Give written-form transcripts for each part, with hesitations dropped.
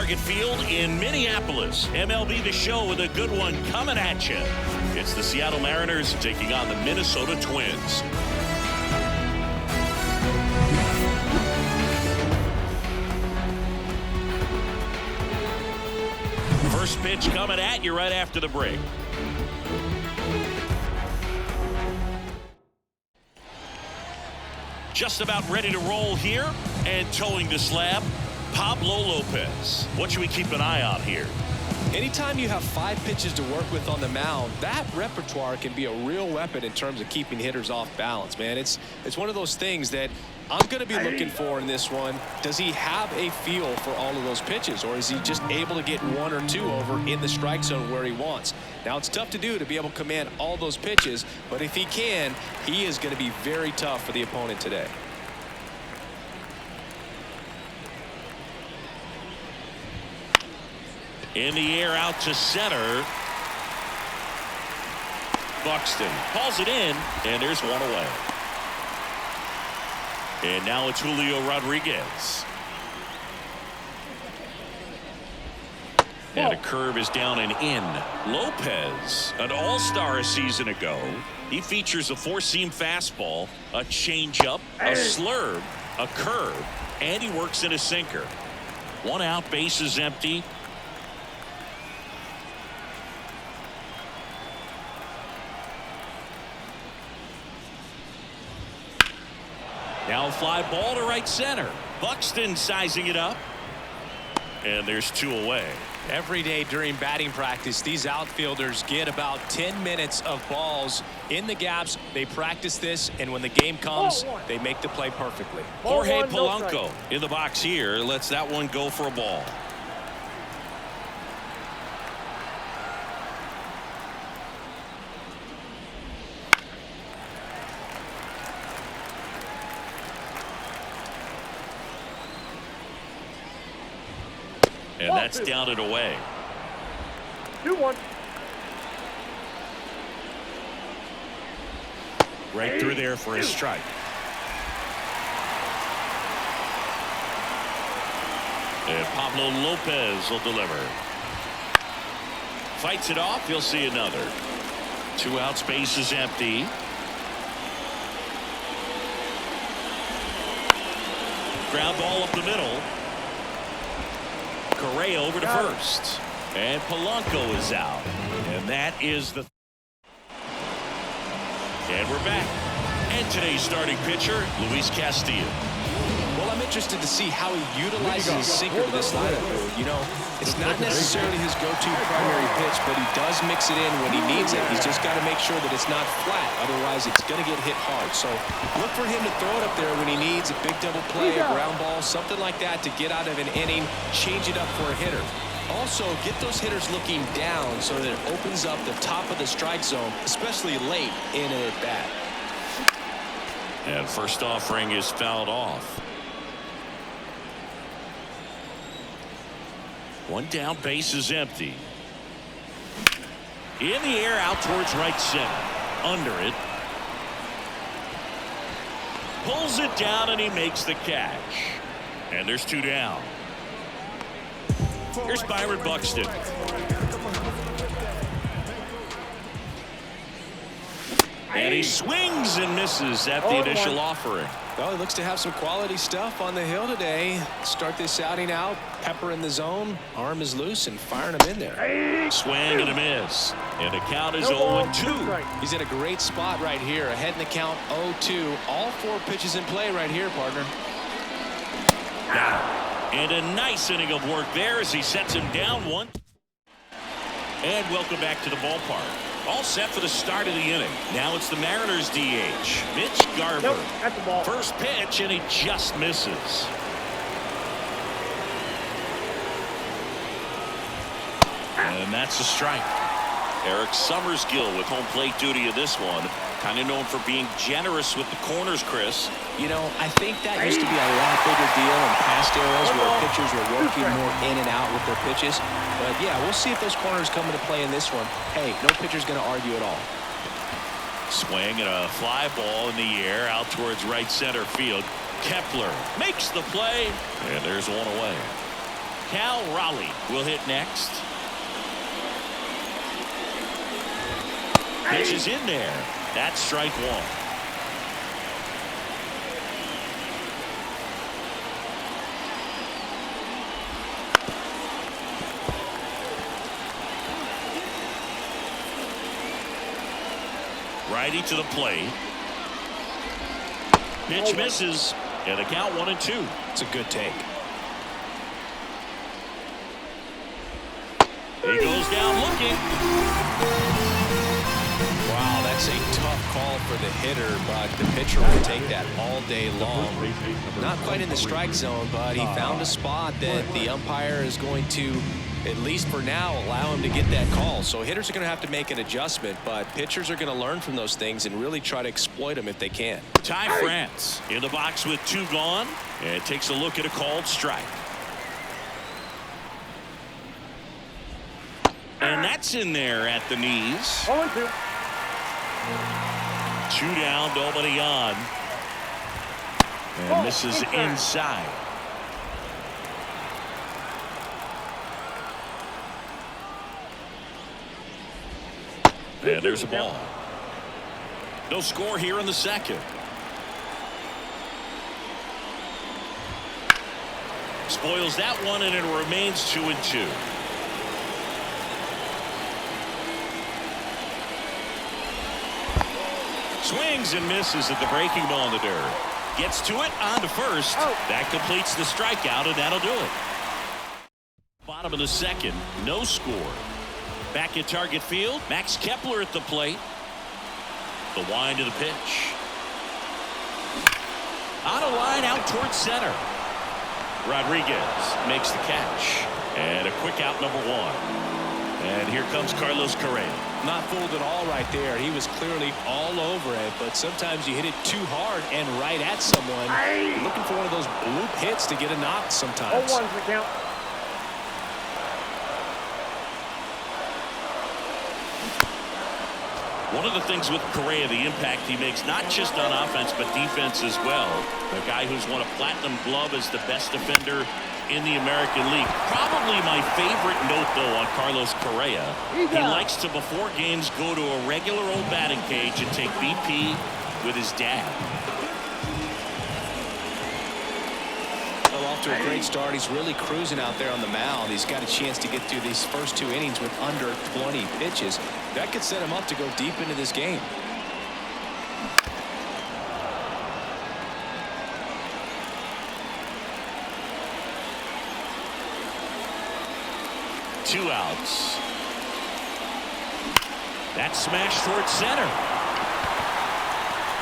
Target Field in Minneapolis. MLB The Show with a good one coming at you. It's the Seattle Mariners taking on the Minnesota Twins. First pitch coming at you right after the break. Just about ready to roll here, and towing the slab, Pablo Lopez. What should we keep an eye on here? Anytime you have 5 pitches to work with on the mound, that repertoire can be a real weapon in terms of keeping hitters off balance, man. It's one of those things that I'm going to be looking for in this one. Does he have a feel for all of those pitches, or is he just able to get 1 or 2 over in the strike zone where he wants? Now, it's tough to do to be able to command all those pitches, but if he can, he is going to be very tough for the opponent today. In the air out to center. Buxton hauls it in, and there's one away. And now it's Julio Rodriguez. And a curve is down and in. Lopez, an all-star a season ago. He features a 4-seam fastball, a changeup, a slurve, a curve, and he works in a sinker. 1 out, bases empty. Now a fly ball to right center. Buxton sizing it up. And there's 2 away. Every day during batting practice, these outfielders get about 10 minutes of balls in the gaps. They practice this, and when the game comes, they make the play perfectly. Jorge Polanco in the box here. Lets that one go for a ball. And that's down and away. 2-1. Right through there for a strike. And Pablo Lopez will deliver. Fights it off. He'll see another. 2 outs, base is empty. Ground ball up the middle. Correa over to first. And Polanco is out. And that is the... And we're back. And today's starting pitcher, Luis Castillo. Well, I'm interested to see how he utilizes his sinker to this lineup. You know, it's not necessarily his go-to primary pitch, but he does mix it in when he needs it. He's just got to make sure that it's not flat. Otherwise, it's going to get hit hard. So look for him to throw it up there when he needs a big double play, a ground ball, something like that to get out of an inning, change it up for a hitter. Also, get those hitters looking down so that it opens up the top of the strike zone, especially late in an at-bat. And first offering is fouled off. 1 down, base is empty. In the air out towards right center. Under it. Pulls it down and he makes the catch. And there's 2 down. Here's Byron Buxton. And he swings and misses at the initial offering. Well, he looks to have some quality stuff on the hill today. Start this outing out, pepper in the zone, arm is loose, and firing him in there. Swing and a miss. And the count is 0-2. He's in a great spot right here. Ahead in the count 0-2. All 4 pitches in play right here, partner. And a nice inning of work there as he sets him down 1. And welcome back to the ballpark. All set for the start of the inning. Now it's the Mariners DH, Mitch Garver. Nope, that's the ball. First pitch, and he just misses. And that's a strike. Eric Summersgill with home plate duty of this one. Kind of known for being generous with the corners, Chris. You know, I think that used to be a lot bigger deal in past eras where pitchers were working more in and out with their pitches. But yeah, we'll see if those corners come into play in this one. Hey, no pitcher's going to argue at all. Swing and a fly ball in the air out towards right center field. Kepler makes the play, and there's 1 away. Cal Raleigh will hit next. Pitch is in there. That's strike one. Righty to the plate. Pitch misses. And the count 1-2. It's a good take. He goes down looking. Wow, that's a tough call for the hitter, but the pitcher will take that all day long. Not quite in the strike zone, but he found a spot that the umpire is going to, at least for now, allow him to get that call. So hitters are going to have to make an adjustment, but pitchers are going to learn from those things and really try to exploit them if they can. Ty France in the box with 2 gone, and takes a look at a called strike. And that's in there at the knees. 0-2. 2 down, nobody on. And misses inside. And there's a ball. No score here in the second. Spoils that one, and it remains 2-2. Swings and misses at the breaking ball in the dirt. Gets to it, on to first. That completes the strikeout, and that'll do it. Bottom of the second, no score. Back at target field, Max Kepler at the plate. The wind to the pitch. On a line out towards center. Rodriguez makes the catch. And a quick out, number 1. And here comes Carlos Correa. Not fooled at all right there. He was clearly all over it, but sometimes you hit it too hard and right at someone. You're looking for one of those bloop hits to get a knock sometimes. 0-1's the count. One of the things with Correa, the impact he makes, not just on offense, but defense as well. The guy who's won a platinum glove as the best defender in the American League. Probably my favorite note, though, on Carlos Correa. He likes to, before games, go to a regular old batting cage and take BP with his dad. Well, off to a great start. He's really cruising out there on the mound. He's got a chance to get through these first 2 innings with under 20 pitches. That could set him up to go deep into this game. Two outs. That smash towards center.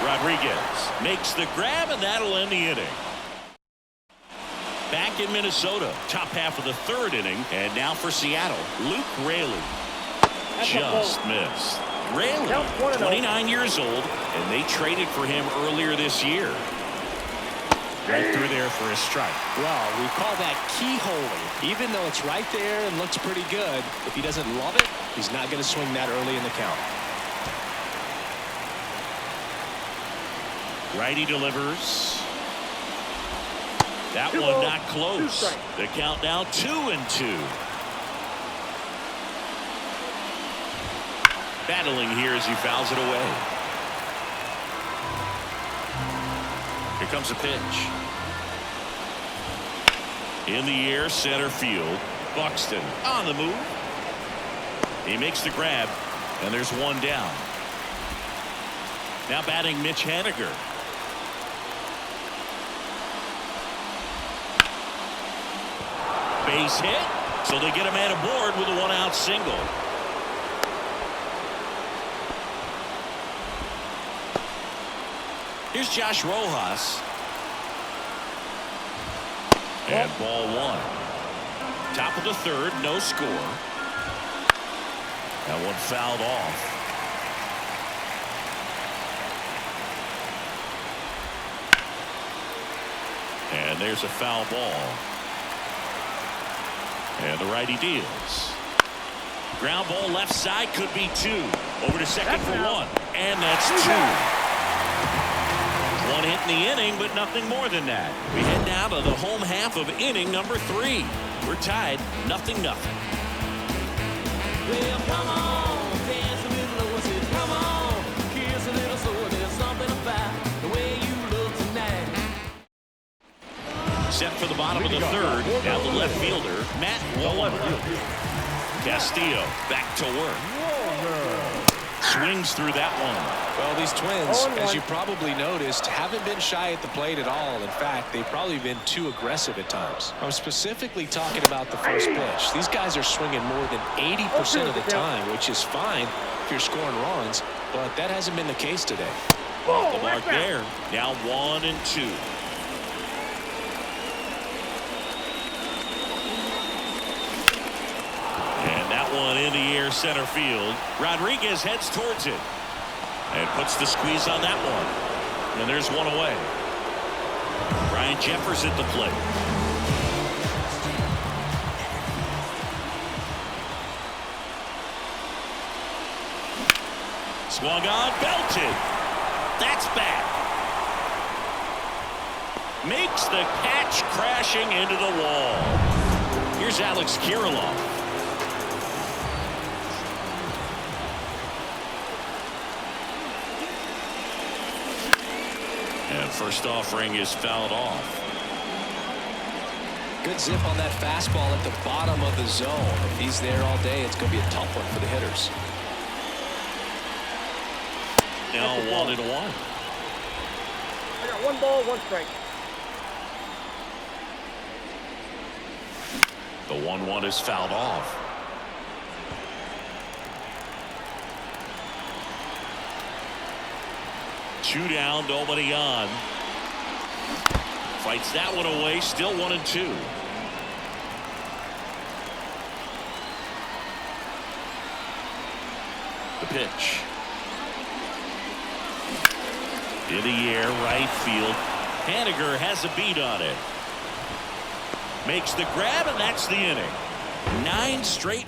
Rodriguez makes the grab, and that'll end the inning. Back in Minnesota, top half of the 3rd inning, and now for Seattle, Luke Raley. Just missed. Raley, 29 years old, and they traded for him earlier this year. Right through there for a strike. Well, we call that keyholing. Even though it's right there and looks pretty good, if he doesn't love it, he's not going to swing that early in the count. Righty delivers. That one not close. The count now 2-2. Battling here as he fouls it away. Here comes a pitch. In the air, center field. Buxton on the move. He makes the grab, and there's one down. Now batting Mitch Haniger. Base hit, so they get a man aboard with a 1-out single. Here's Josh Rojas. And ball 1. Top of the 3rd, no score. That one fouled off. And there's a foul ball. And the righty deals. Ground ball left side, could be 2. Over to second for 1. And that's 2. One hit in the inning, but nothing more than that. We head now to the home half of inning number 3. We're tied 0-0. Well, come on, dance a little, I said, come on, kiss a little, so there's something about the way you look tonight. Set for the bottom of the 3rd. Now the left fielder, Matt Waller. Castillo back to work. Swings through that one. Well, these Twins, as you probably noticed, haven't been shy at the plate at all. In fact, they've probably been too aggressive at times. I'm specifically talking about the first pitch. These guys are swinging more than 80% of the time, which is fine if you're scoring runs, but that hasn't been the case today. Off the mark there. Now 1-2. And that one in the air center field. Rodriguez heads towards it and puts the squeeze on that one. And there's one away. Ryan Jeffers at the plate. Swung on, belted. That's back. Makes the catch, crashing into the wall. Here's Alex Kirilloff. And first offering is fouled off. Good zip on that fastball at the bottom of the zone. If he's there all day, it's going to be a tough one for the hitters. Now 1-1. I got 1 ball, 1 strike. The 1-1 is fouled off. Two down, nobody on. Fights that one away, still 1-2. The pitch. In the air, right field. Haniger has a beat on it. Makes the grab, and that's the inning. 9 straight.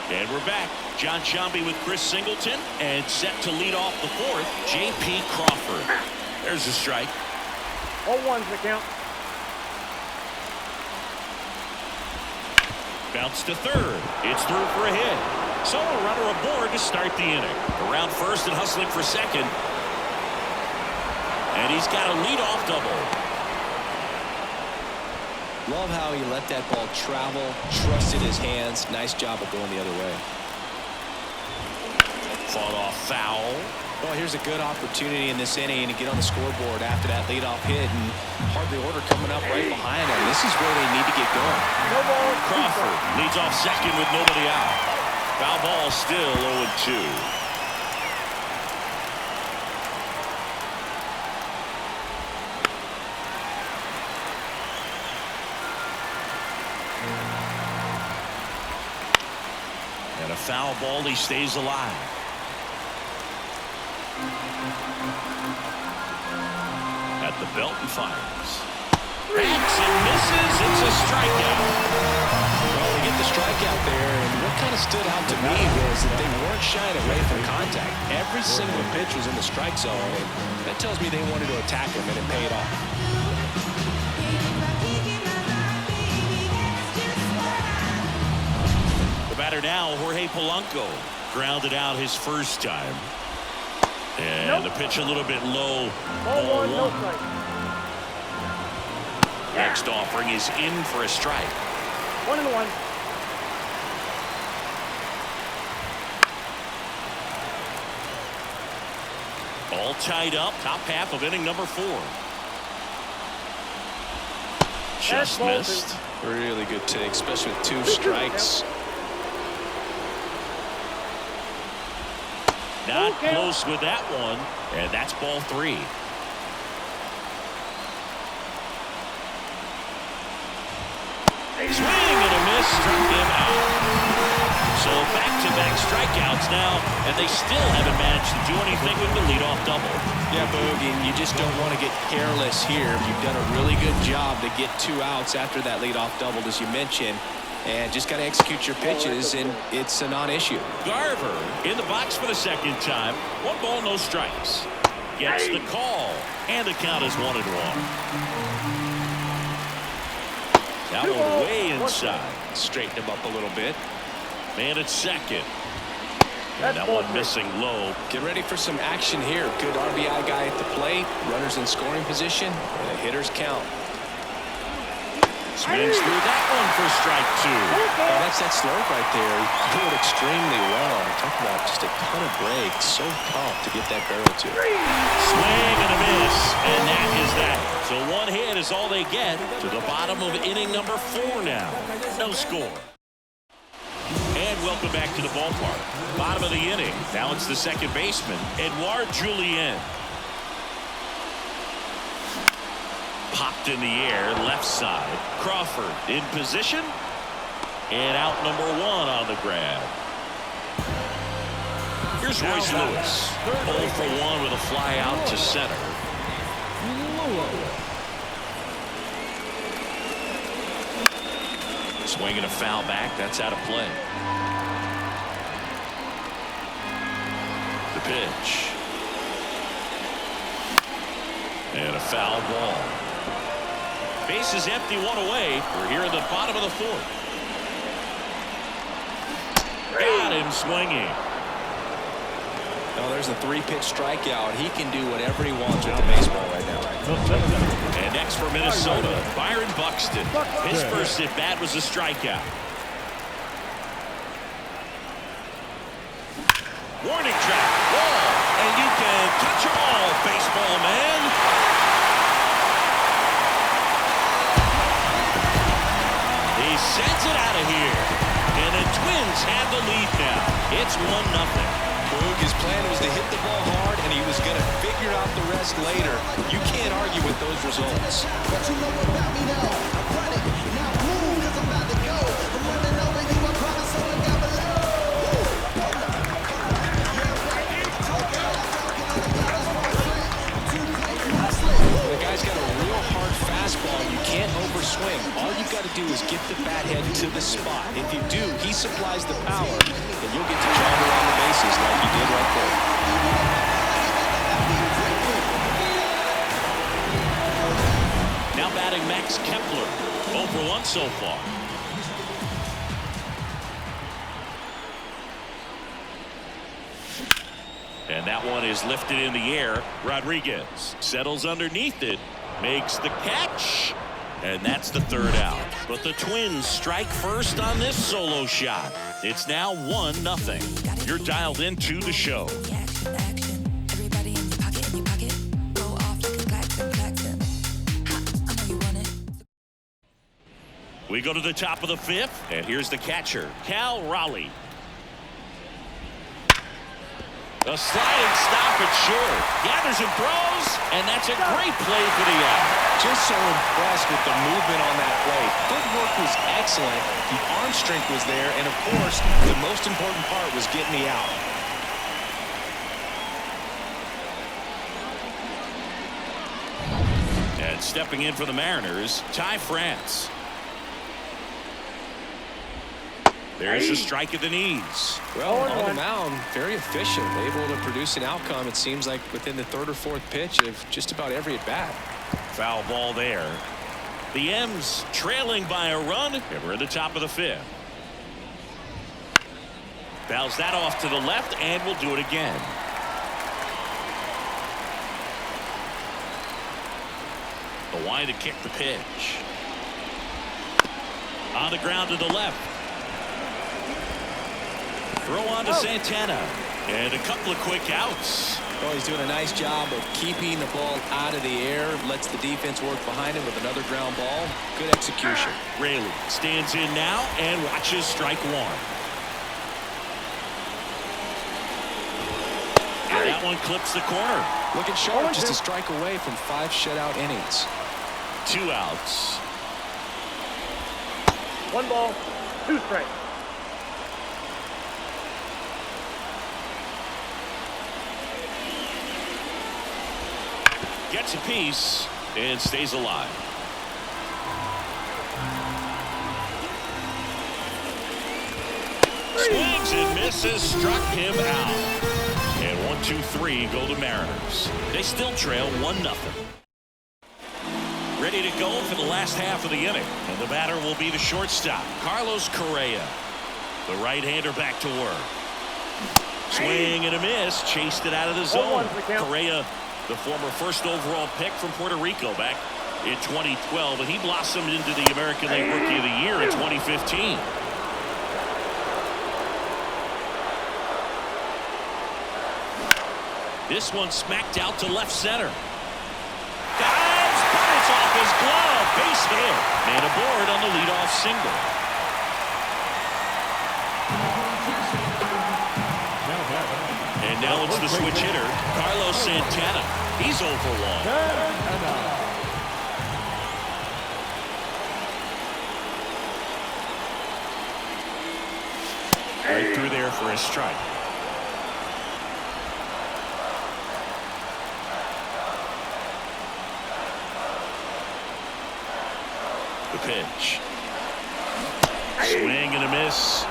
And we're back. John Sciambi with Chris Singleton, and set to lead off the 4th, J.P. Crawford. There's a strike. All ones the count. Bounce to 3rd. It's through for a hit. So a runner aboard to start the inning. Around 1st and hustling for 2nd. And he's got a leadoff double. Love how he let that ball travel, trusted his hands. Nice job of going the other way. Fought off foul. Well, here's a good opportunity in this inning to get on the scoreboard after that leadoff hit, and hardly order coming up right behind him. This is where they need to get going. No ball. Crawford leads off 2nd with nobody out. Foul ball, still 0-2. And a foul ball, he stays alive. At the belt and fires. Backs and misses. It's a strikeout. Well, they get the strikeout there, and what kind of stood out to me was that they weren't shying away from contact. Every single pitch was in the strike zone, and that tells me they wanted to attack him, and it paid off. The batter now, Jorge Polanco, grounded out his first time. And the pitch a little bit low. Ball 1, no strike. Next offering is in for a strike. 1-1. All tied up, top half of inning number 4. Just missed. Really good take, especially with 2 strikes. Not close with that one, and that's ball 3. Swing and a miss, struck him out. So back-to-back strikeouts now, and they still haven't managed to do anything with the leadoff double. Yeah, Boog, and you just don't want to get careless here. You've done a really good job to get 2 outs after that leadoff double, as you mentioned. And just got to execute your pitches, and it's a non-issue. Garver in the box for the 2nd time. 1 ball, no strikes. Gets the call. And the count is 1-1. That one way inside. Straighten him up a little bit. Man at second. And that one missing low. Get ready for some action here. Good RBI guy at the plate. Runners in scoring position. And the hitters count. Swings through that one for strike 2. Oh, that's that slurve right there. He threw it extremely well. Talk about just a ton of break. So tough to get that barrel to. Swing and a miss. And that is that. So one hit is all they get to the bottom of inning number 4 now. No score. And welcome back to the ballpark. Bottom of the inning. Now it's the second baseman, Edouard Julien. Popped in the air, left side. Crawford in position. And out number 1 on the grab. Here's Royce Lewis. 0 for 1 with a fly out to center. Swinging a foul back. That's out of play. The pitch. And a foul ball. Base is empty, 1 away. We're here in the bottom of the 4th. Got him swinging. Oh, there's a 3-pitch strikeout. He can do whatever he wants with the baseball right now. And next for Minnesota, Byron Buxton. His first at bat was a strikeout. Warning track, ball, and you can touch them all, baseball man. He sends it out of here, and the Twins have the lead now. It's 1-0. Boog, his plan was to hit the ball hard, and he was going to figure out the rest later. You can't argue with those results. What you know about me now? I'm running, now move, 'cause I'm about to go. I'm running over you, I promise, so I got below. The guy's got a real hard fastball. You can't overswing. All you got to do is get the bat head to the spot. If you do, he supplies the power, and you'll get to jog around the bases like you did right there. Now batting Max Kepler. 0 for 1 so far. And that one is lifted in the air. Rodriguez settles underneath it. Makes the catch. And that's the 3rd out. But the Twins strike first on this solo shot. It's now 1-0. You're dialed into the show. We go to the top of the 5th, and here's the catcher, Cal Raleigh. A sliding stop at short. Gathers and throws, and that's a great play for the out. Just so impressed with the movement on that play. Footwork was excellent. The arm strength was there, and of course, the most important part was getting the out. And stepping in for the Mariners, Ty France. There's a strike at the knees. Well, on the mound, very efficient, able to produce an outcome, it seems like, within the 3rd or 4th pitch of just about every at-bat. Foul ball there. The M's trailing by a run, and we're at the top of the 5th. Fouls that off to the left, and we'll do it again. The wind to kick the pitch. On the ground to the left. Throw on to Santana. And a couple of quick outs. Well, he's doing a nice job of keeping the ball out of the air. Lets the defense work behind him with another ground ball. Good execution. Raley stands in now and watches strike 1. And that one clips the corner. Looking sharp, just a strike away from 5 shutout innings. 2 outs. 1 ball, 2 strikes. Gets a piece and stays alive. Swings and misses, struck him out. And 1-2-3 go the Mariners. They still trail 1-0. Ready to go for the last half of the inning. And the batter will be the shortstop, Carlos Correa. The right-hander back to work. Swing and a miss. Chased it out of the zone. Correa, the former first overall pick from Puerto Rico back in 2012. And he blossomed into the American League Rookie of the Year in 2015. This one smacked out to left center. Dives, but it's off his glove. Base hit. And aboard on the leadoff single. And now it's the switch hitter, Carlos Santana. He's 0 for 1. Right through there for a strike. The pitch. Swing and a miss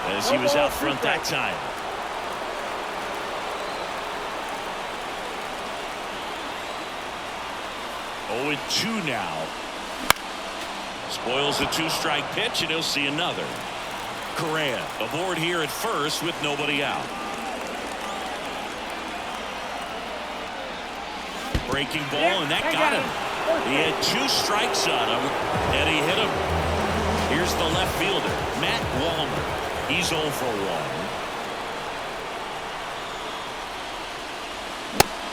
as he was out front that time. 0-2 now. Spoils a 2-strike pitch, and he'll see another. Correa aboard here at first with nobody out. Breaking ball, and that got him. He had 2 strikes on him, and he hit him. Here's the left fielder, Matt Wallner. He's 0 for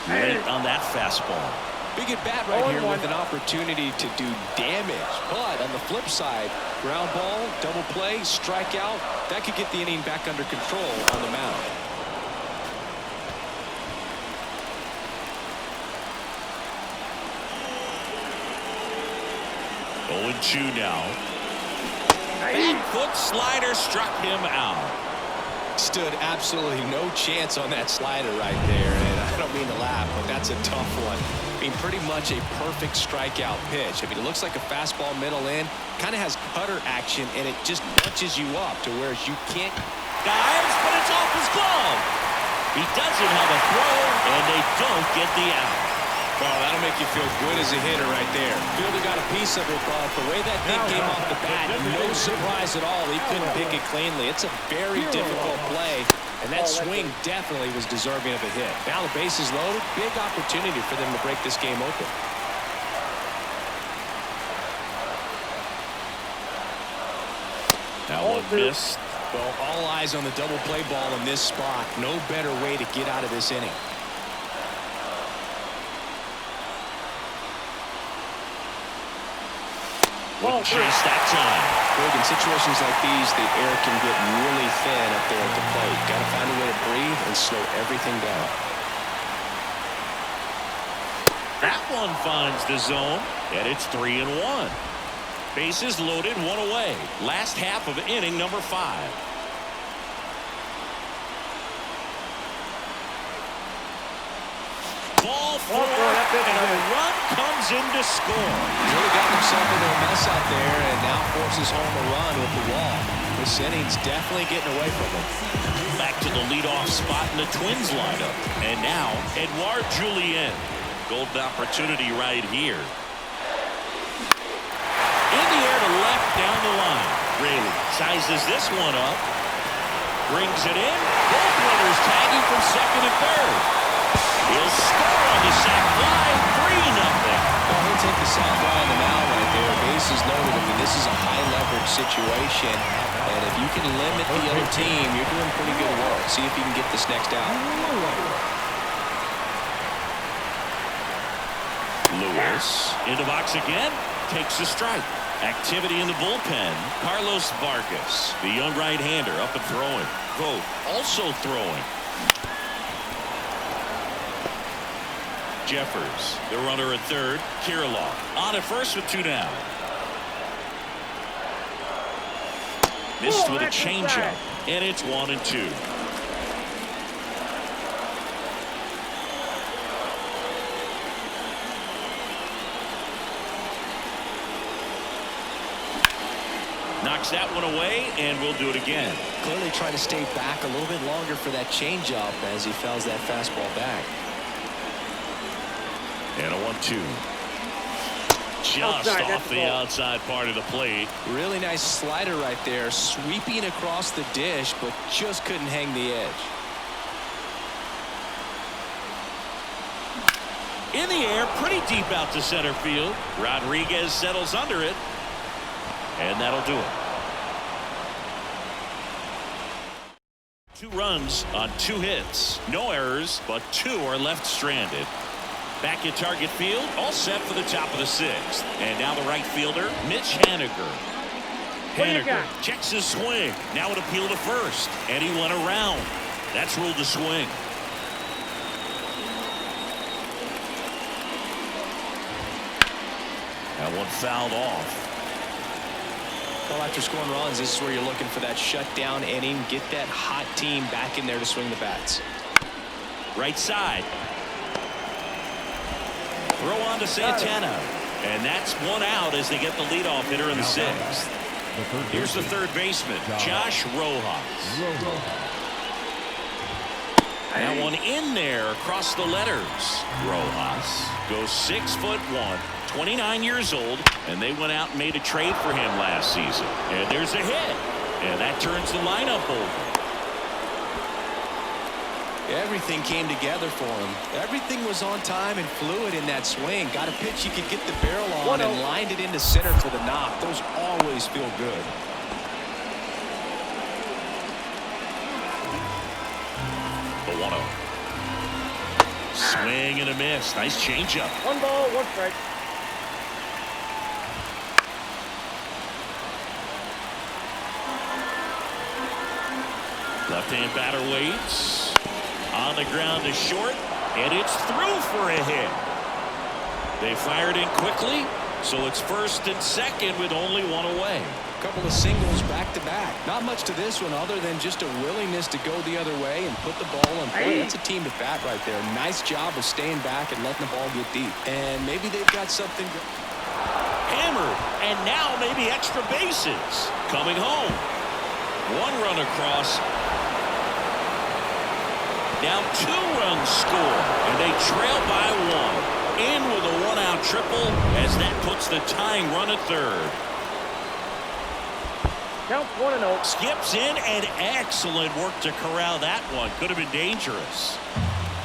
1. Late on that fastball. Big at bat right here with an opportunity to do damage. But on the flip side, ground ball, double play, strikeout, that could get the inning back under control on the mound. Oh, 0-2 now. Back foot slider struck him out. Stood absolutely no chance on that slider right there. And I don't mean to laugh, but that's a tough one. I mean, pretty much a perfect strikeout pitch. I mean, it looks like a fastball middle in, kind of has cutter action, and it just bunches you up to where you can't. Dives, but it's off his glove. He doesn't have a throw, and they don't get the out. Well, that'll make you feel good as a hitter right there. Fielder got a piece of it, but the way that thing came off the bat, no surprise at all. He couldn't pick it cleanly. It's a very difficult play, and that swing definitely was deserving of a hit. Now the base is loaded. Big opportunity for them to break this game open. That one missed. Well, all eyes on the double play ball in this spot. No better way to get out of this inning. Good chase that time. Big in situations like these, the air can get really thin up there at the plate. Got to find a way to breathe and slow everything down. That one finds the zone, and it's 3-1. Bases loaded, 1 away. Last half of inning number 5. Ball 4, and a run comes in to score. He's really gotten himself into a mess out there and now forces home a run with the wall. This inning's definitely getting away from him. Back to the leadoff spot in the Twins lineup. And now, Edouard Julien. Golden opportunity right here. In the air to left down the line. Raley sizes this one up. Brings it in. Both runners tagging from second and third. He'll score on the sac fly, 3-0. Well, he'll take the sac fly on the mound right there. Bases loaded. I mean, this is a high leverage situation, and if you can limit the other team, you're doing pretty good work. See if you can get this next out. Lewis into box again, takes a strike. Activity in the bullpen. Carlos Vargas, the young right-hander, up and throwing. Vogt also throwing. Jeffers, the runner at third. Kirilloff on at first with 2 down. Missed with a changeup, and it's 1-2. Knocks that one away, and we'll do it again. Clearly trying to stay back a little bit longer for that changeup as he fouls that fastball back. And a 1-2. Just off the outside part of the plate. Really nice slider right there, sweeping across the dish, but just couldn't hang the edge. In the air, pretty deep out to center field. Rodriguez settles under it, and that'll do it. 2 runs on 2 hits. No errors, but 2 are left stranded. Back at target field, all set for the top of the 6th. And now the right fielder, Mitch Haniger. Haniger checks his swing. Now an appeal to first, and he went around. That's ruled a swing. That one fouled off. Well, after scoring runs, this is where you're looking for that shutdown inning. Get that hot team back in there to swing the bats. Right side. Throw on to Santana. And that's 1 out as they get the leadoff hitter in the 6th. Here's the third baseman, Josh Rojas. That one in there across the letters. Rojas goes 6'1", 29 years old, and they went out and made a trade for him last season. And there's a hit, and that turns the lineup over. Everything came together for him. Everything was on time and fluid in that swing. Got a pitch you could get the barrel on and lined it into center for the knock. Those always feel good. The 1-0. Swing and a miss. Nice changeup. 1 ball, 1 strike. Left-hand batter waits. On the ground to short, and it's through for a hit. They fired in quickly, so it's first and second with only 1 away. A couple of singles back to back. Not much to this one other than just a willingness to go the other way and put the ball in play. That's a team to bat right there. Nice job of staying back and letting the ball get deep. And maybe they've got something. Hammered, and now maybe extra bases. Coming home. 1 run across. Now 2 runs score, and they trail by 1. In with a 1-out triple as that puts the tying run at third. Count 1-0. Skips in, and excellent work to corral that one. Could have been dangerous.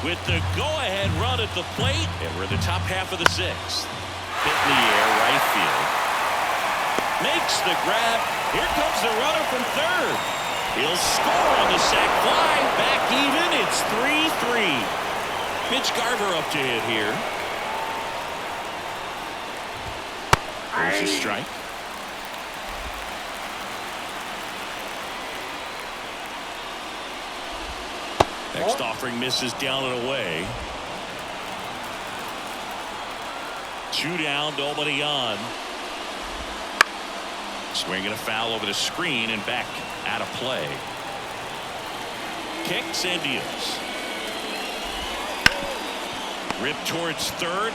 With the go-ahead run at the plate, and we're in the top half of the 6th. Hit in the air, right field. Makes the grab. Here comes the runner from third. He'll score on the sac fly. Back even. It's 3-3. Mitch Garver up to hit here. There's a strike. Next offering misses down and away. 2 down, nobody on. Swinging a foul over the screen and back out of play. Kicks and deals. Ripped towards third.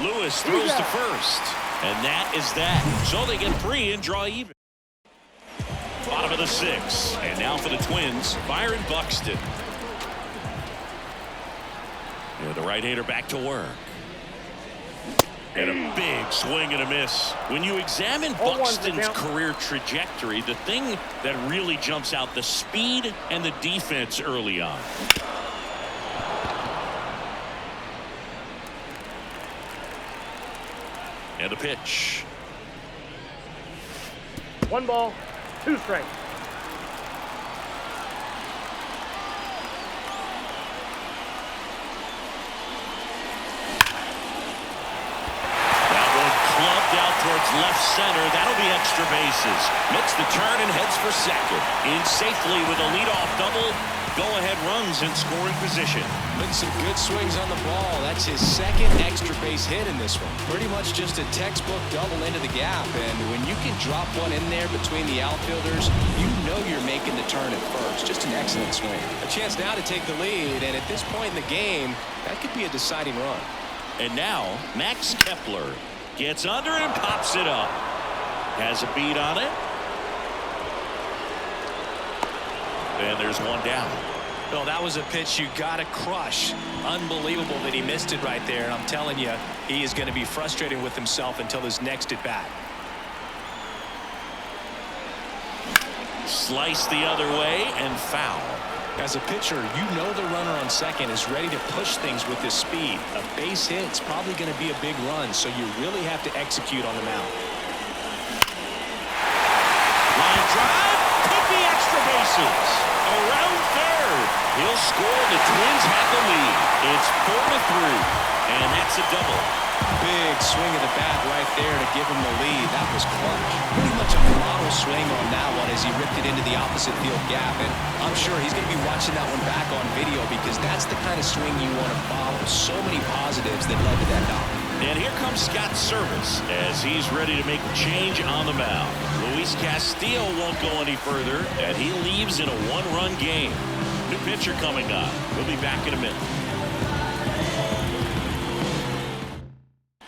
Lewis throws to first. And that is that. So they get 3 and draw even. Bottom of the 6th. And now for the Twins, Byron Buxton. Yeah, the right-hander back to work. And a big swing and a miss. When you examine Buxton's career trajectory, the thing that really jumps out, the speed and the defense early on. And a pitch. 1 ball, 2 strikes. Towards left center. That'll be extra bases. Makes the turn and heads for second. In safely with a leadoff double. Go-ahead runs in scoring position. With some good swings on the ball. That's his 2nd extra base hit in this one. Pretty much just a textbook double into the gap. And when you can drop one in there between the outfielders, you know you're making the turn at first. Just an excellent swing. A chance now to take the lead. And at this point in the game, that could be a deciding run. And now, Max Kepler gets under and pops it up. has a beat on it. And there's one down. Well, that was a pitch you got to crush. Unbelievable that he missed it right there. And I'm telling you, he is going to be frustrated with himself until his next at bat. Slice the other way and foul. As a pitcher, you know the runner on second is ready to push things with his speed. A base hit's probably going to be a big run, so you really have to execute on the mound. Line drive, could be extra bases. Around third, he'll score. The Twins have the lead. It's 4-3, and that's a double. Big swing of the bat right there to give him the lead. That was clutch. Pretty much a throttle swing on that one as he ripped it into the opposite field gap. And I'm sure he's going to be watching that one back on video because that's the kind of swing you want to follow. So many positives that led to that knock. And here comes Scott Service as he's ready to make a change on the mound. Luis Castillo won't go any further, and he leaves in a one-run game. New pitcher coming up. We'll be back in a minute.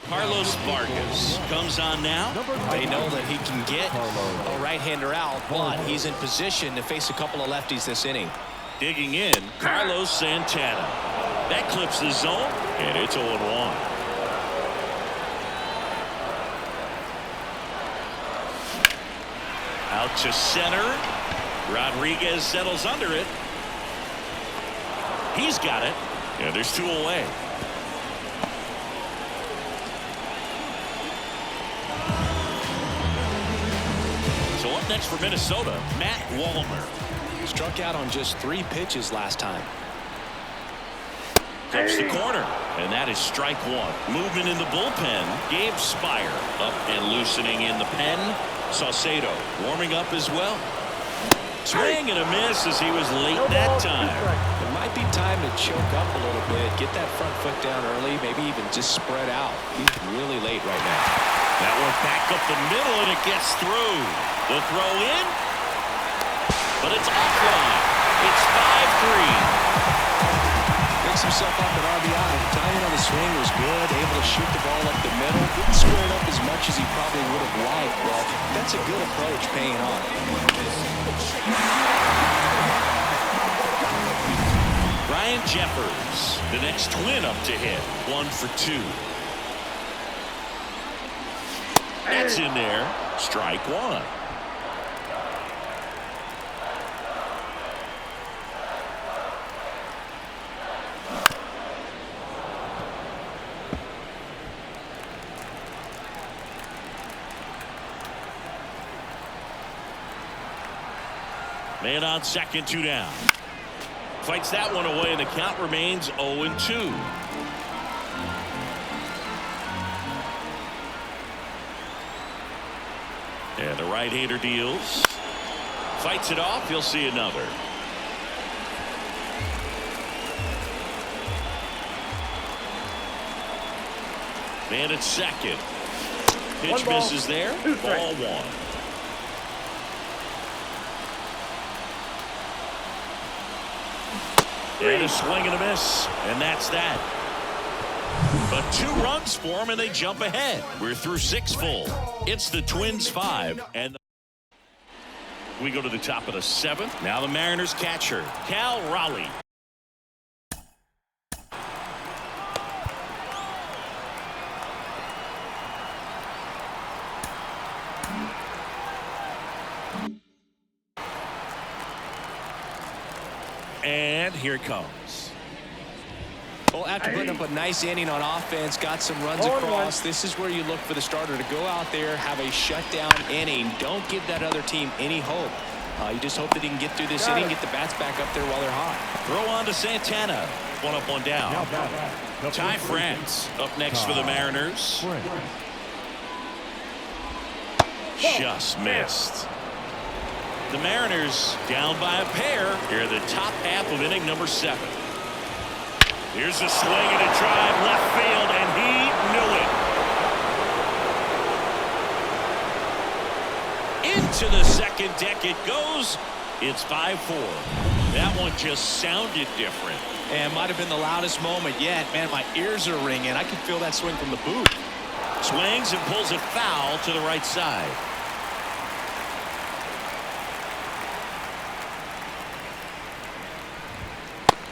Carlos Vargas comes on now. They know that he can get a right-hander out, but he's in position to face a couple of lefties this inning. Digging in, Carlos Santana. That clips the zone, and it's 0-1. Out to center. Rodriguez settles under it. He's got it. And there's two away. So up next for Minnesota, Matt Wallner. Struck out on just 3 pitches last time. Comes the corner, and that is strike one. Movement in the bullpen. Gabe Spire up and loosening in the pen. Saucedo warming up as well. Swing and a miss as he was late that time. It might be time to choke up a little bit, get that front foot down early, maybe even just spread out. He's really late right now. That one back up the middle, and it gets through. The throw in, but it's offline. It's 5-3. Picks himself up at RBI. Timing on the swing was good, able to shoot the ball up the middle. Didn't square it up as much as he probably would have liked, but that's a good approach paying off. Ryan Jeffers, the next Twin up to hit. 1 for 2. That's in there. Strike one. Man on second, 2 down. Fights that one away, and the count remains 0-2. And the right-hander deals. Fights it off. He'll see another. Man at second. Pitch misses there. Ball 1. And a swing and a miss, and that's that. But 2 runs for them, and they jump ahead. We're through 6 full. It's the Twins 5, and we go to the top of the 7th. Now the Mariners catcher, Cal Raleigh. And here it comes. Well, after putting up a nice inning on offense, got some runs across, this is where you look for the starter to go out there, have a shutdown inning. Don't give that other team any hope. You just hope that he can get through this inning, get the bats back up there while they're hot. Throw on to Santana. 1 up, 1 down. Ty France up next for the Mariners. Just missed. The Mariners down by a pair here in the top half of inning number 7. Here's a swing and a drive left field, and he knew it. Into the second deck it goes. It's 5-4. That one just sounded different. And might have been the loudest moment yet. Man, my ears are ringing. I can feel that swing from the booth. Swings and pulls it foul to the right side.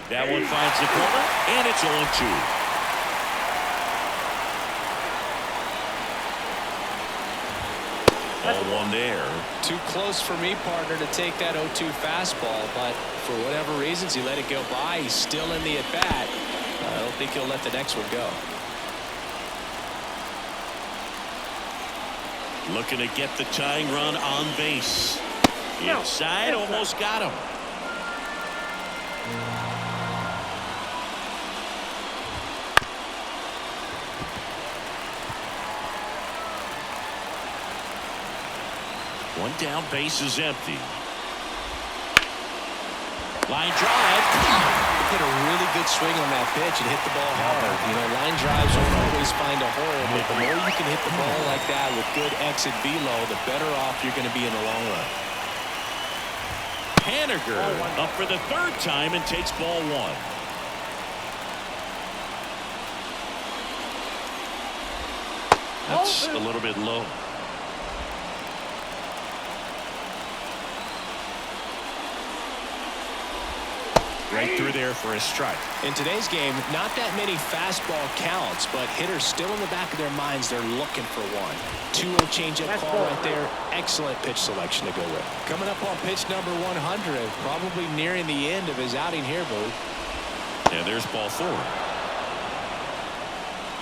That one finds the corner, and it's 0-2. Ball one there. Too close for me, partner, to take that 0-2 fastball, but for whatever reasons he let it go by. He's still in the at-bat. I don't think he'll let the next one go. Looking to get the tying run on base. Inside, almost got him. One down, base is empty. Line drive. Hit a really good swing on that pitch and hit the ball hard. You know, line drives don't always find a hole, but the more you can hit the ball like that with good exit velo, the better off you're going to be in the long run. Haniger up for the third time and takes ball one. That's a little bit low. Right through there for a strike. In today's game, not that many fastball counts, but hitters still in the back of their minds, they're looking for one. 2-0 changeup call right there. Excellent pitch selection to go with. Coming up on pitch number 100, probably nearing the end of his outing here, Boo. And there's ball four.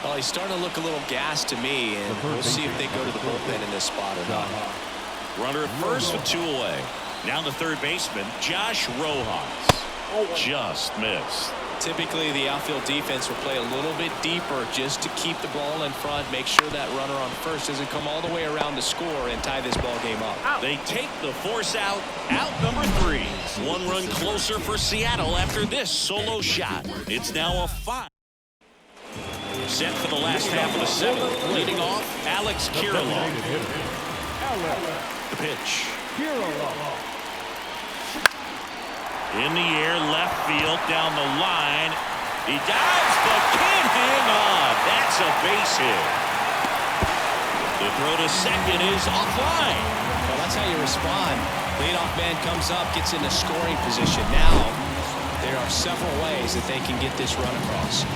Well, he's starting to look a little gassed to me, and we'll see if they go to the bullpen in this spot or not. Runner at first with 2 away. Now the third baseman, Josh Rojas. Just missed. Typically, the outfield defense will play a little bit deeper just to keep the ball in front, make sure that runner on first doesn't come all the way around to score and tie this ball game up. They take the force out number 3. 1 run closer for Seattle after this solo shot. It's now a 5. Set for the last half of the 7th. Leading off, Alex Kirilloff. The pitch. In the air, left field, down the line. He dives, but can't hang on. That's a base hit. The throw to second is offline. Well, that's how you respond. Leadoff man comes up, gets into scoring position. Now, there are several ways that they can get this run across.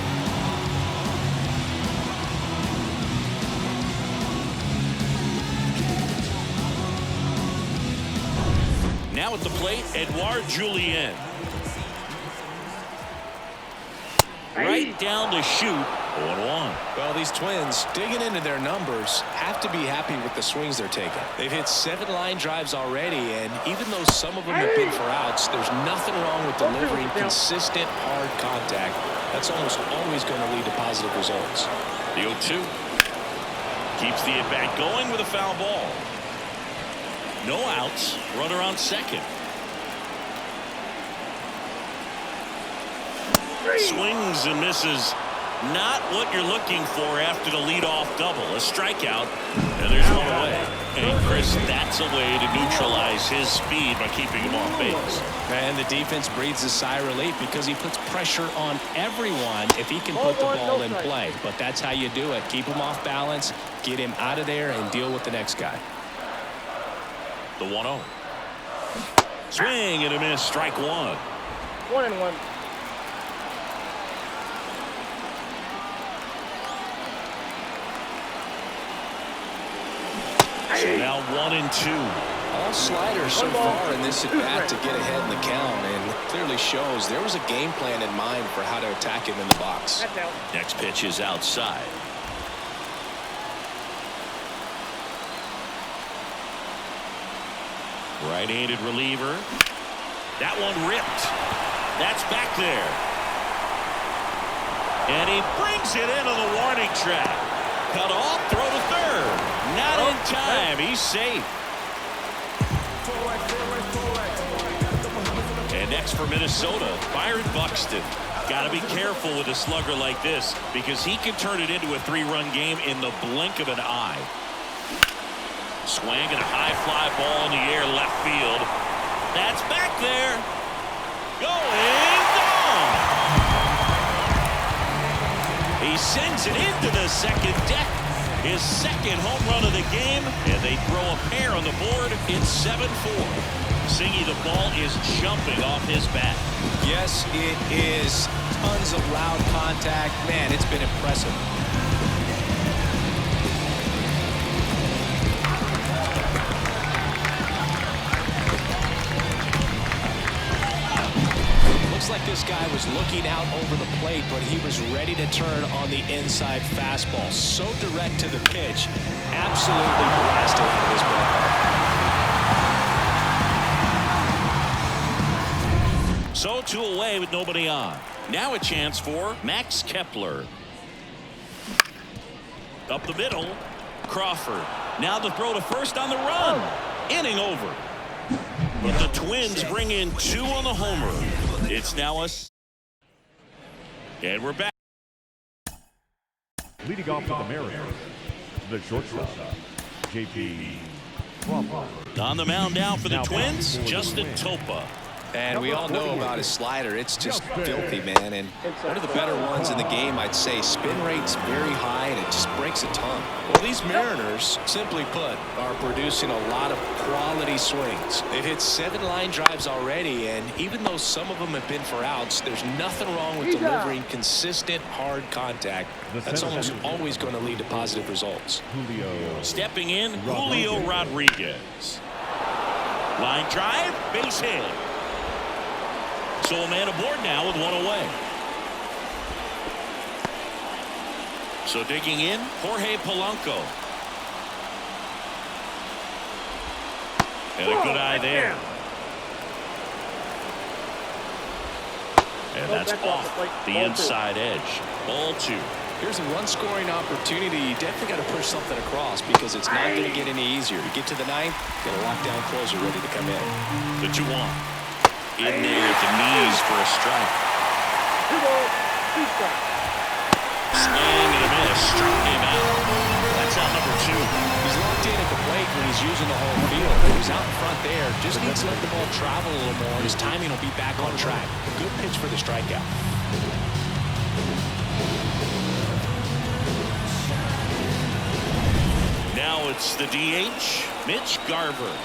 Now at the plate, Edouard Julien. Right down the chute, 0-1. Well, these Twins, digging into their numbers, have to be happy with the swings they're taking. They've hit 7 line drives already, and even though some of them have been for outs, there's nothing wrong with delivering consistent, hard contact. That's almost always going to lead to positive results. The 0-2. Keeps the at-bat going with a foul ball. No outs, runner on second. Swings and misses. Not what you're looking for after the leadoff double. A strikeout, and there's one away. And Chris, that's a way to neutralize his speed by keeping him off base. And the defense breathes a sigh of relief because he puts pressure on everyone if he can put the ball in play. But that's how you do it. Keep him off balance, get him out of there, and deal with the next guy. The 1-0. Swing and a miss. Strike one. 1-1. So now 1-2. All sliders so far in this at bat to get ahead in the count, and clearly shows there was a game plan in mind for how to attack him in the box. That's out. Next pitch is outside. Right-handed reliever. That one ripped. That's back there. And he brings it into the warning track. Cut off, throw to third. Not in time. He's safe. And next for Minnesota, Byron Buxton. Got to be careful with a slugger like this because he can turn it into a 3-run game in the blink of an eye. Swing and a high fly ball in the air left field. That's back there. Going gone. He sends it into the second deck. his second home run of the game, and they throw a pair on the board. It's 7-4. Singy, the ball is jumping off his bat. Yes, it is. Tons of loud contact. Man, it's been impressive. Looks like this guy was looking out over the plate, but he was ready to turn on the inside fastball. So direct to the pitch. Absolutely blasted out of this ball. So 2 away with nobody on. Now a chance for Max Kepler. Up the middle. Crawford. Now the throw to first on the run. Inning over. But the Twins bring in 2 on the homer. It's now and we're back. Leading off for the Mariners, the shortstop, J.P. On the mound now for the Twins, Justin Topa. And we all know about his slider. It's just filthy, man. And one of the better ones in the game, I'd say. Spin rate's very high, and it just breaks a ton. Well, these Mariners, simply put, are producing a lot of quality swings. They've hit 7 line drives already, and even though some of them have been for outs, there's nothing wrong with delivering consistent, hard contact. That's almost always going to lead to positive results. Stepping in, Julio Rodriguez. Line drive, base hit. So a man aboard now with 1 away. So digging in, Jorge Polanco. And a good eye there. And that's off the inside edge. Ball 2. Here's a run-scoring opportunity. You definitely got to push something across because it's not going to get any easier. You get to the 9th, got a lockdown closer ready to come in. The 2-1. In there at the knees for a strike. 2 balls, 2 strikes. Swing and a miss. Struck him out. That's out number 2. He's locked in at the plate when he's using the whole field. He's out in front there. Just needs to let the ball travel a little more. His timing will be back on track. Good pitch for the strikeout. Now it's the DH, Mitch Garver.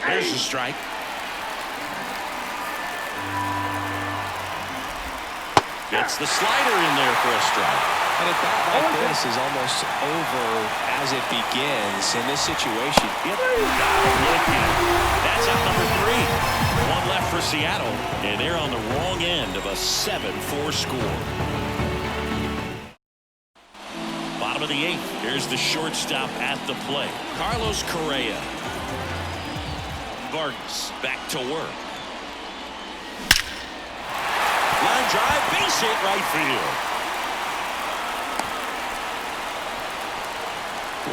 There's the strike. Gets the slider in there for a strike. And a bat like this is almost over as it begins in this situation. Yep. That's out number 3. 1 left for Seattle, and they're on the wrong end of a 7-4 score. Bottom of the 8th. Here's the shortstop at the plate. Carlos Correa. Vargas back to work. Line drive, base hit, right field.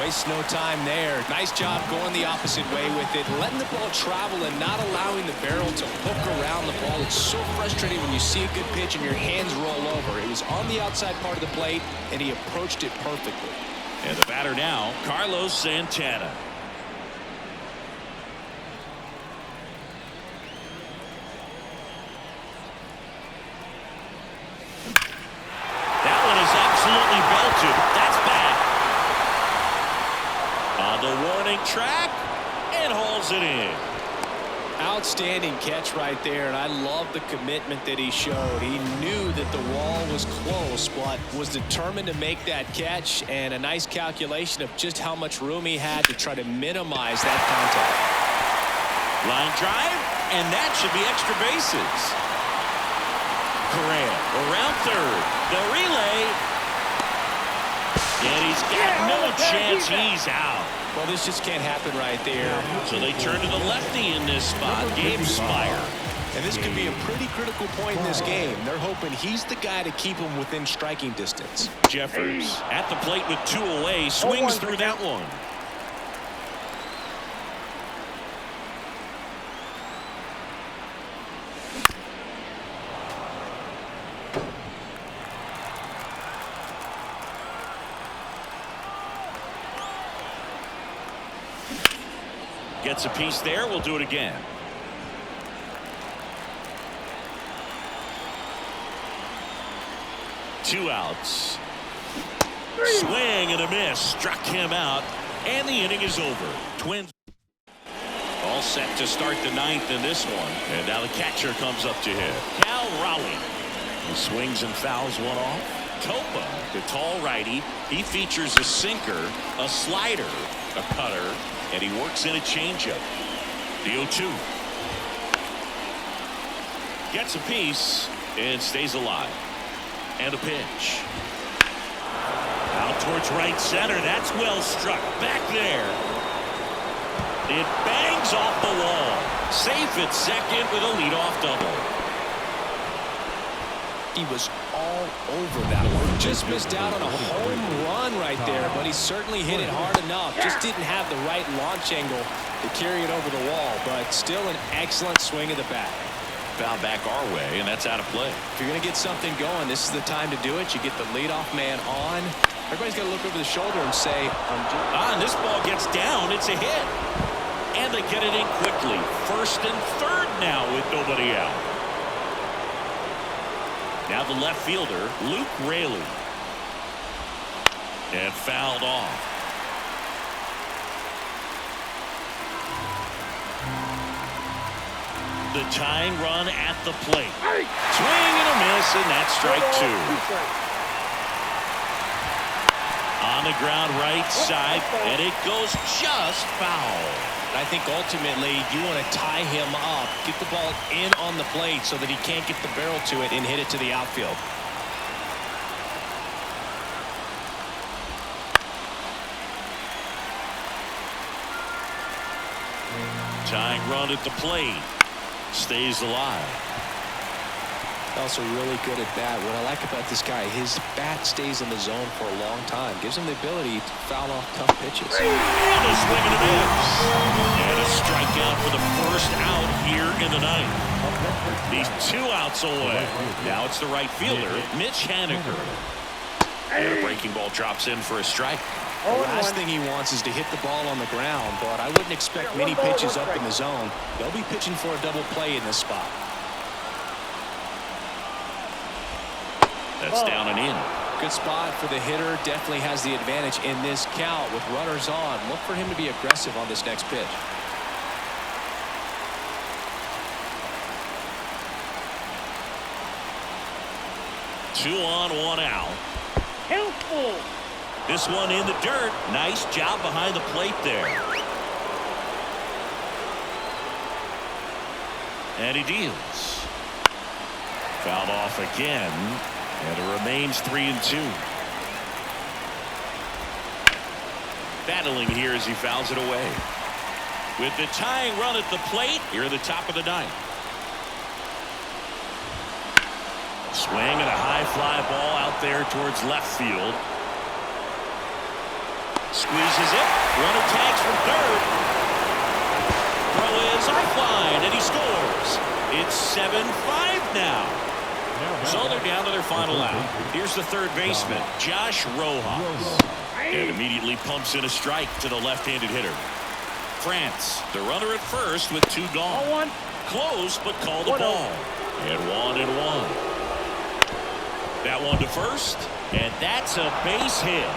Wastes no time there. Nice job going the opposite way with it, letting the ball travel and not allowing the barrel to hook around the ball. It's so frustrating when you see a good pitch and your hands roll over. It was on the outside part of the plate, and he approached it perfectly. And the batter now, Carlos Santana. Absolutely belted. That's back. On the warning track and hauls it in. Outstanding catch right there, and I love the commitment that he showed. He knew that the wall was close, but was determined to make that catch, and a nice calculation of just how much room he had to try to minimize that contact. Line drive, and that should be extra bases. Correa around third. The relay. And he's got no chance. He's out. Well, this just can't happen right there. So they turn to the lefty in this spot, Gabe Spire. And this could be a pretty critical point in this game. They're hoping he's the guy to keep him within striking distance. Jeffers at the plate with 2 away, swings through that one. Gets a piece there. We'll do it again. Two outs. Swing and a miss. Struck him out. And the inning is over. Twins all set to start the ninth in this one. And now the catcher comes up to hit. Cal Raleigh. He swings and fouls one off. Topa, the tall righty. He features a sinker, a slider, a cutter, and he works in a changeup. The 0-2. Gets a piece and stays alive. And a pitch. Out towards right center. That's well struck. Back there. It bangs off the wall. Safe at second with a leadoff double. He was all over that one. Just missed out on a home run right there, but he certainly hit it hard enough. Just didn't have the right launch angle to carry it over the wall, but still an excellent swing of the bat. Foul back our way, and that's out of play. If you're going to get something going, this is the time to do it. You get the leadoff man on. Everybody's got to look over the shoulder and say, and this ball gets down. It's a hit. And they get it in quickly. First and third now with nobody out. Now the left fielder, Luke Raley. And fouled off. The tying run at the plate. Swing and a miss, and that's strike two. On the ground right side, and it goes just foul. I think ultimately you want to tie him up, get the ball in on the plate so that he can't get the barrel to it and hit it to the outfield. Tying run at the plate. Stays alive. Also really good at bat. What I like about this guy, his bat stays in the zone for a long time. Gives him the ability to foul off tough pitches. And a swing and a miss. And a strikeout for the first out here in the ninth. He's 2 outs away. Now it's the right fielder, Mitch Haniger. And a breaking ball drops in for a strike. The last thing he wants is to hit the ball on the ground, but I wouldn't expect many pitches up in the zone. They'll be pitching for a double play in this spot. That's down and in. Good spot for the hitter. Definitely has the advantage in this count with runners on. Look for him to be aggressive on this next pitch. Two on, 1 out. Helpful. This one in the dirt. Nice job behind the plate there. And he deals. Fouled off again. And it remains 3-2. Battling here as he fouls it away. With the tying run at the plate, here at the top of the ninth. Swing and a high fly ball out there towards left field. Squeezes it. Runner tags from third. Throw is offline, and he scores. It's 7-5 now. So they're down to their final out. Here's the third baseman, Josh Rojas. And immediately pumps in a strike to the left-handed hitter. France, the runner at first with 2 gone. Close, but call the ball. And 1-1. That one to first, and that's a base hit.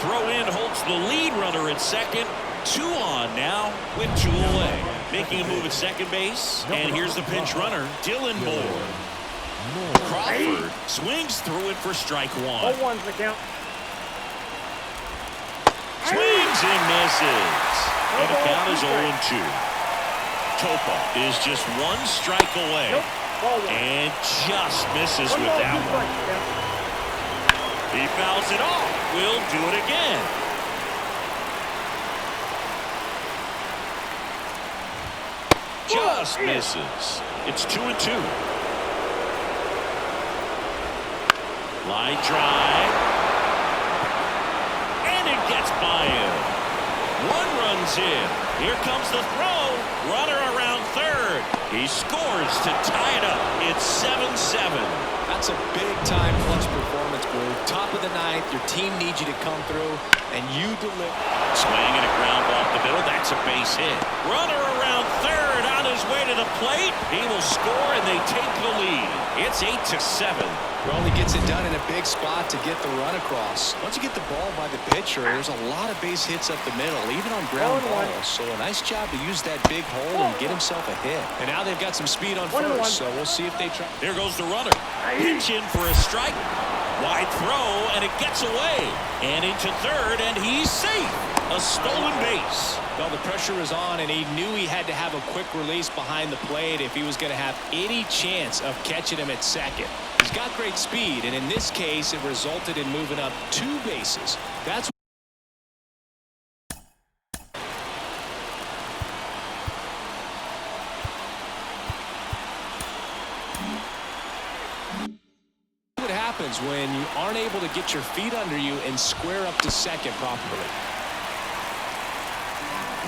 Throw in holds the lead runner at second. 2 on now with 2 away. Making a move at second base. And here's the pinch runner, Dylan Moore. Crawford swings through it for strike 1. 0-1's the count. Swings and misses. And the count is 0-2. Topa is just 1 strike away. And just misses with that one. He fouls it off. We'll do it again. Just misses. It's 2-2. Line drive. And it gets by him. 1 runs in. Here comes the throw. Runner around third. He scores to tie it up. It's 7-7. That's a big-time clutch performance, Blue. Top of the ninth. Your team needs you to come through, and you deliver. Swing and a ground ball up the middle. That's a base hit. Runner around third on his way to the plate. He will score, and they take the lead. It's 8-7. Well, he gets it done in a big spot to get the run across. Once you get the ball by the pitcher, there's a lot of base hits up the middle, even on ground balls. So a nice job to use that big hole and get himself a hit. And now they've got some speed on first, so we'll see if they try. There goes the runner. Pitch in for a strike. Wide throw, and it gets away. And into third, and he's safe. A stolen base. Well, the pressure was on, and he knew he had to have a quick release behind the plate if he was going to have any chance of catching him at second. He's got great speed, and in this case, it resulted in moving up 2 bases. That's what happens when you aren't able to get your feet under you and square up to second properly.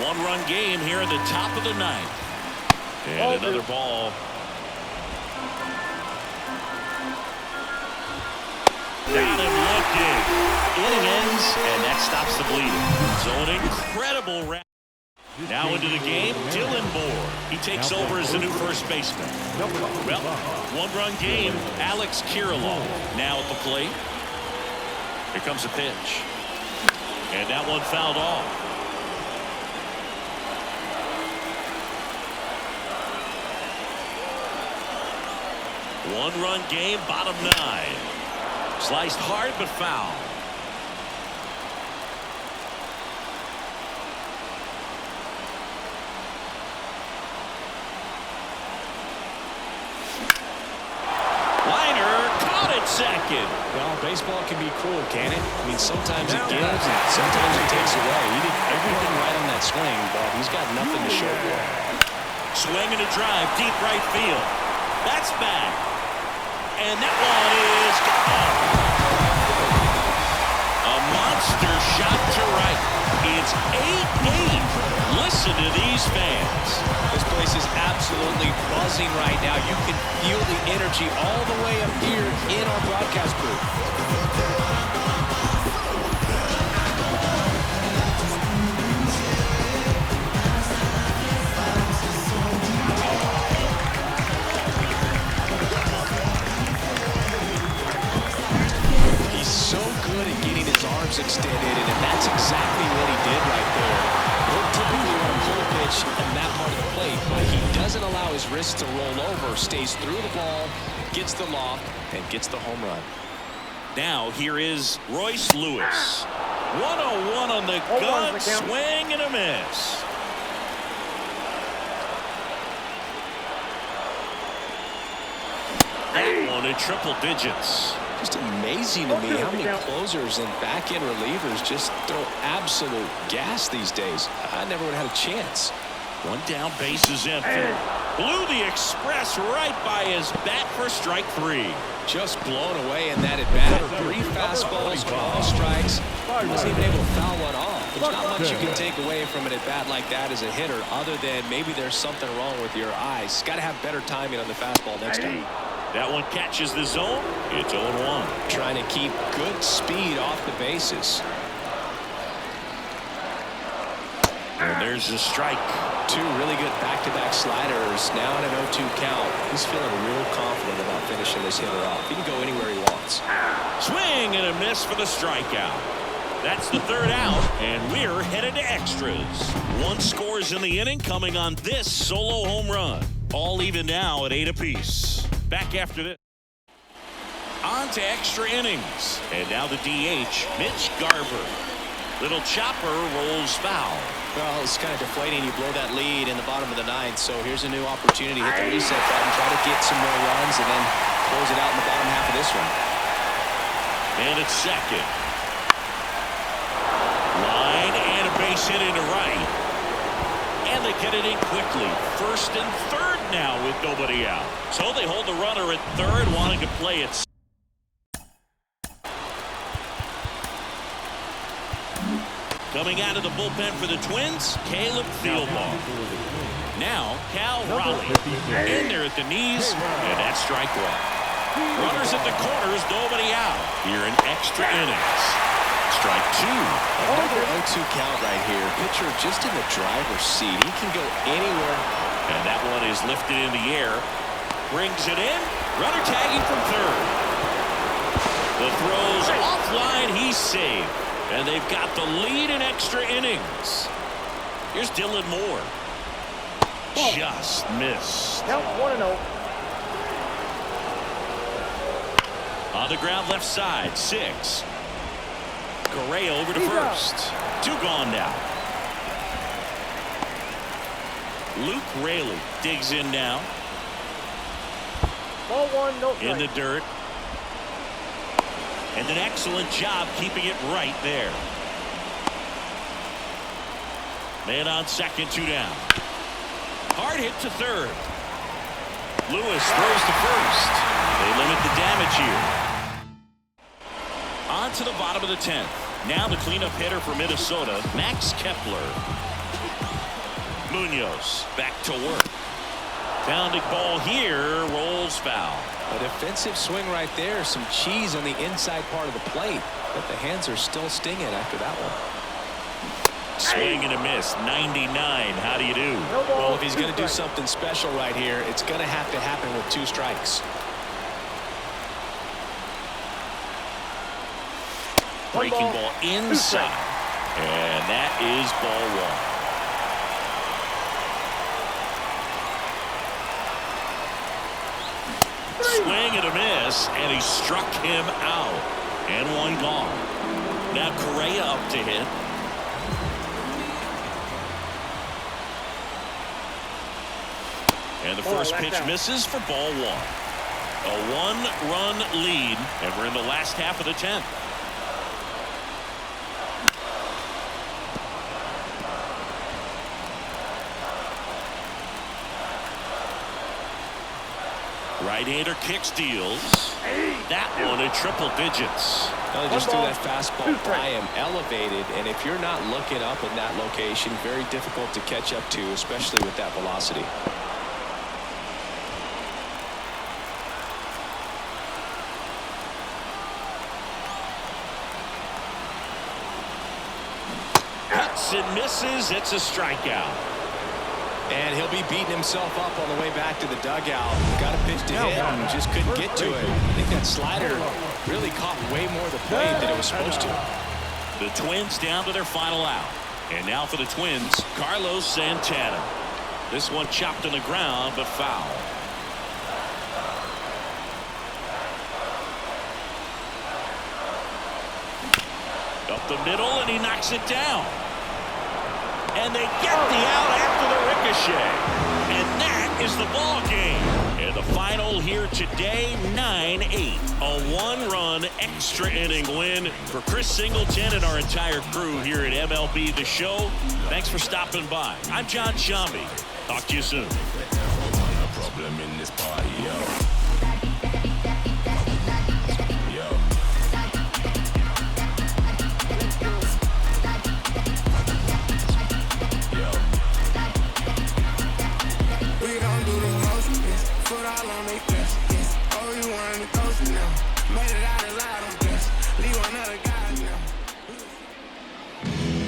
One-run game here at the top of the ninth. And another ball. Got him looking. Inning ends, and that stops the bleeding. So an incredible round. Now into the game, Dylan Moore. He takes over as the new first baseman. Well, one-run game, Alex Kirilloff now at the plate. Here comes a pitch. And that one fouled off. One-run game, bottom 9. Sliced hard, but foul. Liner caught at second. Well, baseball can be cruel, can it? I mean, sometimes it gives, and sometimes it takes away. He did everything right on that swing, but he's got nothing to show for it. Swing and a drive, deep right field. That's back. And that one is gone. A monster shot to right. It's 8-8. Listen to these fans. This place is absolutely buzzing right now. You can feel the energy all the way up here in our broadcast booth. So good at getting his arms extended, and that's exactly what he did right there. He'll typically want to pull a pitch in that part of the plate, but he doesn't allow his wrist to roll over, stays through the ball, gets the loft, and gets the home run. Now here is Royce Lewis. 101 on the gun, swing and a miss. That one in triple digits. Just amazing to me how many closers and back-end relievers just throw absolute gas these days. I never would have had a chance. One down, base is empty. Blew the express right by his bat for strike 3. Just blown away in that at-bat. 3 fastballs, all strikes. He wasn't even able to foul one off. There's not much you can take away from an at-bat like that as a hitter other than maybe there's something wrong with your eyes. Got to have better timing on the fastball next time. That one catches the zone. It's 0-1. Trying to keep good speed off the bases. And there's the strike. 2 really good back-to-back sliders. Now in an 0-2 count. He's feeling real confident about finishing this hitter off. He can go anywhere he wants. Swing and a miss for the strikeout. That's the 3rd out, and we're headed to extras. 1 scores in the inning coming on this solo home run. All even now at 8 apiece. Back after this. On to extra innings. And now the DH, Mitch Garver. Little chopper rolls foul. Well, it's kind of deflating. You blow that lead in the bottom of the 9th, so here's a new opportunity. Hit the reset button, try to get some more runs, and then close it out in the bottom half of this one. And it's second. Line and a base hit into right. And they get it in quickly. 1st and 3rd now with nobody out. So they hold the runner at 3rd, wanting to play it. Coming out of the bullpen for the Twins, Caleb Thielbar. Now, Cal Raleigh in there at the knees, and that's strike 1. Runners at the corners, nobody out here in extra innings. Strike two. Another 0-2 count right here. Pitcher just in the driver's seat. He can go anywhere. And that one is lifted in the air. Brings it in. Runner tagging from third. The throw's offline. He's saved. And they've got the lead in extra innings. Here's Dylan Moore. Just missed. Count 1-0. On the ground left side. 6. Correa over to first. 2 gone now. Luke Raley digs in now. Ball 1, no strike. In the dirt. And an excellent job keeping it right there. Man on second, 2 down. Hard hit to third. Lewis throws to first. They limit the damage here. On to the bottom of the 10th. Now the cleanup hitter for Minnesota, Max Kepler. Munoz back to work. Pounding ball here, rolls foul. A defensive swing right there. Some cheese on the inside part of the plate. But the hands are still stinging after that one. Swing and a miss. 99. How do you do? Well, if he's going to do something special right here, it's going to have to happen with 2 strikes. Breaking ball inside. And that is ball 1. Swing and a miss, and he struck him out. And 1 gone. Now Correa up to hit. And the first pitch misses for ball 1. A 1-run lead, and we're in the last half of the 10th. Right-hander kick steals. That one in triple digits. Well, just threw that fastball by him, elevated, and if you're not looking up in that location, very difficult to catch up to, especially with that velocity. Hits and misses. It's a strikeout. And he'll be beating himself up on the way back to the dugout. Got a pitch to hit and just couldn't get to it. I think that slider really caught way more of the plate than it was supposed to. The Twins down to their final out. And now for the Twins, Carlos Santana. This one chopped on the ground, but foul. Up the middle, and he knocks it down. And they get the out after the ricochet. And that is the ball game. And the final here today, 9-8. A 1-run extra inning win for Chris Singleton and our entire crew here at MLB The Show. Thanks for stopping by. I'm John Shambi. Talk to you soon. Problem in this party, yo.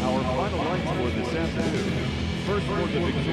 Our final lights for this afternoon. First for the victory.